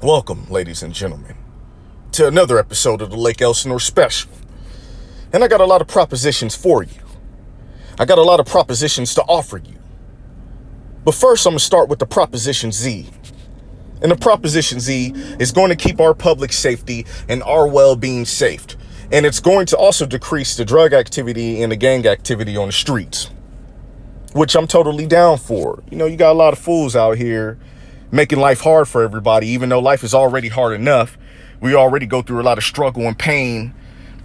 Welcome, ladies and gentlemen, to another episode of the Lake Elsinore Special. And I got a lot of propositions for you. I got a lot of propositions to offer you. But first, I'm going to start with the Proposition Z. And the Proposition Z is going to keep our public safety and our well-being safe. And it's going to also decrease the drug activity and the gang activity on the streets, which I'm totally down for. You know, you got a lot of fools out here making life hard for everybody, even though life is already hard enough. We already go through a lot of struggle and pain,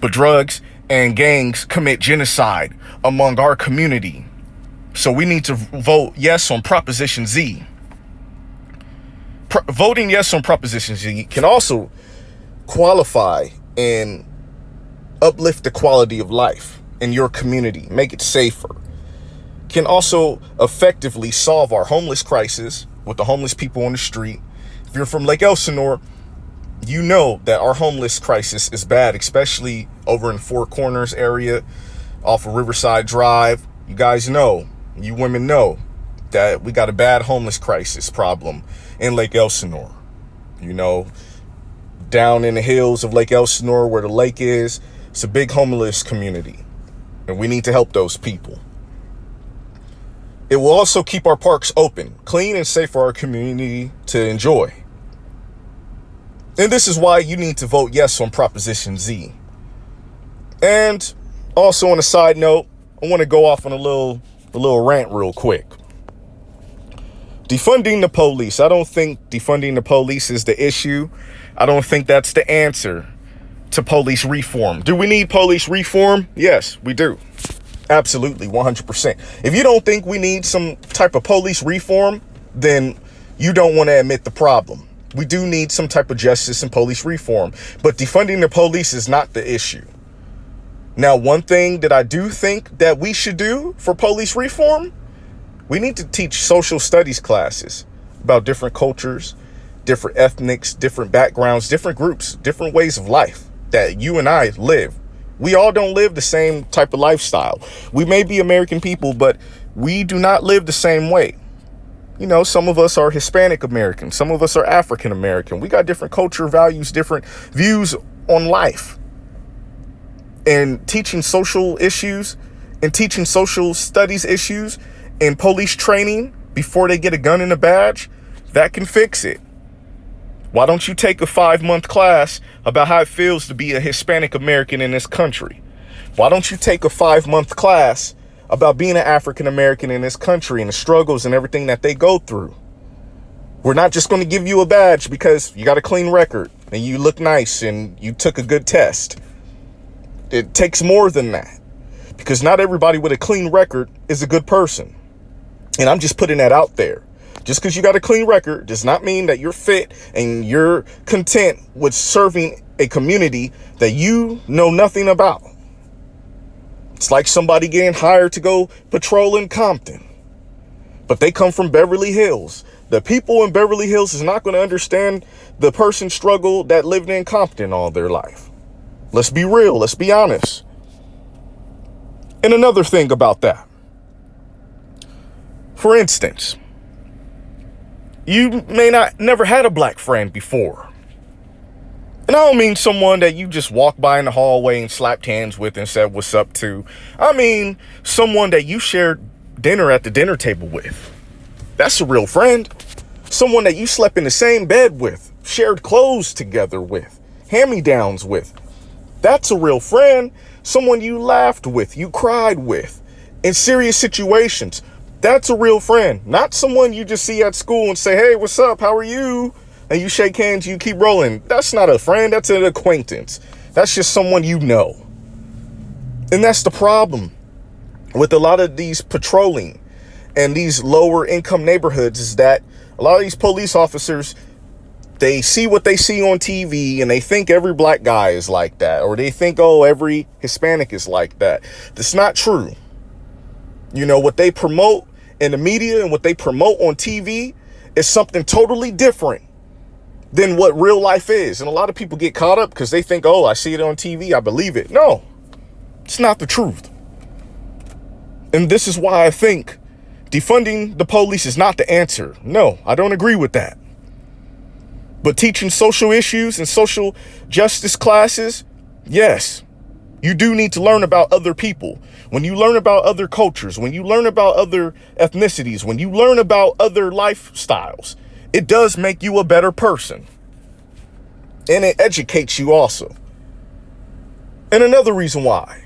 but drugs and gangs commit genocide among our community. So we need to vote yes on Proposition Z. Voting yes on Proposition Z can also qualify and uplift the quality of life in your community, make it safer. Can also effectively solve our homeless crisis with the homeless people on the street. If you're from Lake Elsinore, you know that our homeless crisis is bad, especially over in Four Corners area off of Riverside Drive. You guys know, you women know that we got a bad homeless crisis problem in Lake Elsinore. You know, down in the hills of Lake Elsinore where the lake is, it's a big homeless community, and we need to help those people. It will also keep our parks open, clean and safe for our community to enjoy. And this is why you need to vote yes on Proposition Z. And also on a side note, I want to go off on a little rant real quick. Defunding the police. I don't think defunding the police is the issue. I don't think that's the answer to police reform. Do we need police reform? Yes, we do. Absolutely, 100%. If you don't think we need some type of police reform, then you don't want to admit the problem. We do need some type of justice and police reform, but defunding the police is not the issue. Now, one thing that I do think that we should do for police reform, we need to teach social studies classes about different cultures, different ethnics, different backgrounds, different groups, different ways of life that you and I live. We all don't live the same type of lifestyle. We may be American people, but we do not live the same way. You know, some of us are Hispanic American. Some of us are African American. We got different culture, values, different views on life. And teaching social issues and teaching social studies issues and police training before they get a gun and a badge, that can fix it. Why don't you take a 5-month class about how it feels to be a Hispanic American in this country? Why don't you take a 5-month class about being an African American in this country and the struggles and everything that they go through? We're not just going to give you a badge because you got a clean record and you look nice and you took a good test. It takes more than that, because not everybody with a clean record is a good person. And I'm just putting that out there. Just because you got a clean record does not mean that you're fit and you're content with serving a community that you know nothing about. It's like somebody getting hired to go patrol in Compton, but they come from Beverly Hills. The people in Beverly Hills is not going to understand the person's struggle that lived in Compton all their life. Let's be real. Let's be honest. And another thing about that, for instance, you may not never had a black friend before. And I don't mean someone that you just walked by in the hallway and slapped hands with and said, "What's up?" to. I mean someone that you shared dinner at the dinner table with. That's a real friend. Someone that you slept in the same bed with, shared clothes together with, hand-me-downs with. That's a real friend. Someone you laughed with, you cried with in serious situations. That's a real friend, not someone you just see at school and say, "Hey, what's up? How are you?" And you shake hands, you keep rolling. That's not a friend. That's an acquaintance. That's just someone you know. And that's the problem with a lot of these patrolling and these lower income neighborhoods, is that a lot of these police officers, they see what they see on TV and they think every black guy is like that, or they think, oh, every Hispanic is like that. That's not true. You know, what they promote in the media and what they promote on TV is something totally different than what real life is. And a lot of people get caught up because they think, oh, I see it on TV, I believe it. No, it's not the truth. And this is why I think defunding the police is not the answer. No, I don't agree with that. But teaching social issues and social justice classes, yes, you do need to learn about other people. When you learn about other cultures, when you learn about other ethnicities, when you learn about other lifestyles, it does make you a better person. And it educates you also. And another reason why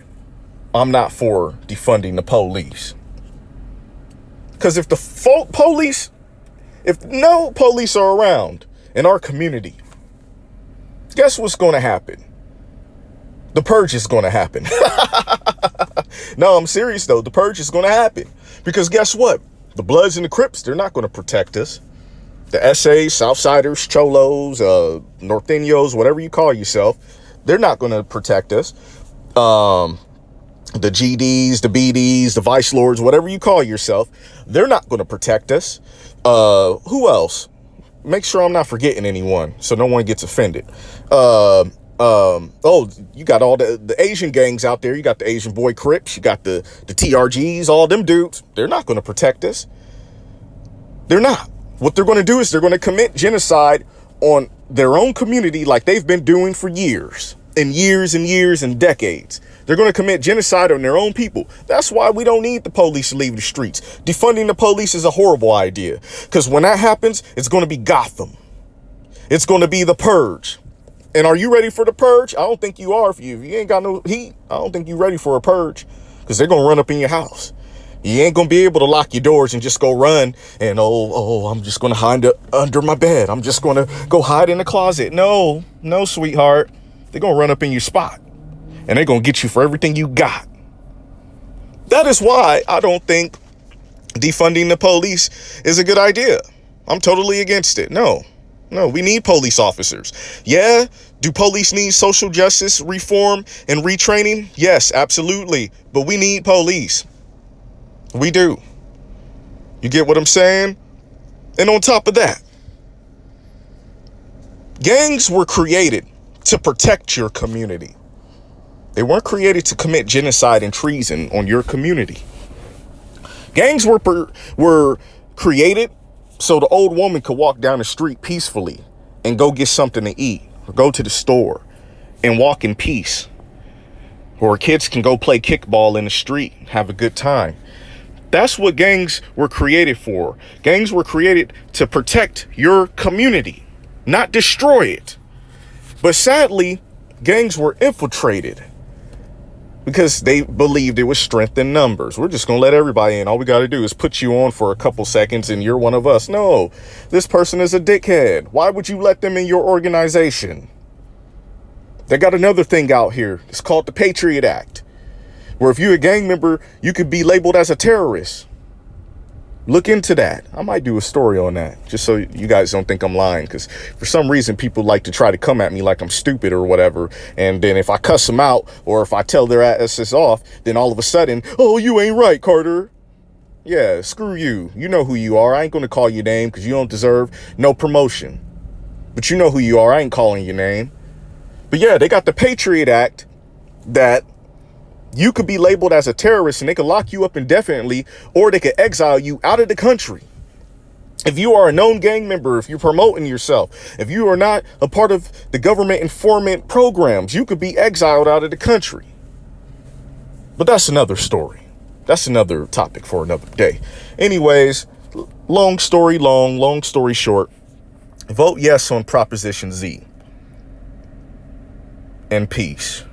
I'm not for defunding the police. Because if if no police are around in our community, guess what's going to happen? The purge is going to happen. No, I'm serious though. The purge is going to happen. Because guess what? The Bloods and the Crips, they're not going to protect us. The SAs, Southsiders, Cholos, Norteños, whatever you call yourself, they're not going to protect us. The GDs, the BDs, the Vice Lords, whatever you call yourself, they're not going to protect us. Who else? Make sure I'm not forgetting anyone so no one gets offended. Oh, you got all the Asian gangs out there. You got the Asian boy Crips. You got the TRGs, all them dudes. They're not going to protect us. They're not. What they're going to do is they're going to commit genocide on their own community like they've been doing for years and years and years and decades. They're going to commit genocide on their own people. That's why we don't need the police to leave the streets. Defunding the police is a horrible idea, because when that happens, it's going to be Gotham. It's going to be the purge. And are you ready for the purge? I don't think you are. If you ain't got no heat, I don't think you're ready for a purge, because they're going to run up in your house. You ain't going to be able to lock your doors and just go run and, I'm just going to hide under my bed. I'm just going to go hide in the closet. No, sweetheart. They're going to run up in your spot and they're going to get you for everything you got. That is why I don't think defunding the police is a good idea. I'm totally against it. No, we need police officers. Yeah. Do police need social justice reform and retraining? Yes, absolutely. But we need police. We do. You get what I'm saying? And on top of that, gangs were created to protect your community. They weren't created to commit genocide and treason on your community. Gangs were created so the old woman could walk down the street peacefully and go get something to eat, or go to the store and walk in peace. Or kids can go play kickball in the street, have a good time. That's what gangs were created for. Gangs were created to protect your community, not destroy it. But sadly, gangs were infiltrated because they believed it was strength in numbers. We're just going to let everybody in. All we got to do is put you on for a couple seconds and you're one of us. No, this person is a dickhead. Why would you let them in your organization? They got another thing out here. It's called the Patriot Act, where if you're a gang member, you could be labeled as a terrorist. Look into that. I might do a story on that, just so you guys don't think I'm lying, because for some reason people like to try to come at me like I'm stupid or whatever. And then if I cuss them out or if I tell their asses off, then all of a sudden, oh, you ain't right, Carter. Yeah, screw you. You know who you are. I ain't going to call your name because you don't deserve no promotion. But you know who you are. I ain't calling your name. But yeah, they got the Patriot Act that you could be labeled as a terrorist and they could lock you up indefinitely, or they could exile you out of the country. If you are a known gang member, if you're promoting yourself, if you are not a part of the government informant programs, you could be exiled out of the country. But that's another story. That's another topic for another day. Anyways, long story short, vote yes on Proposition Z. And peace.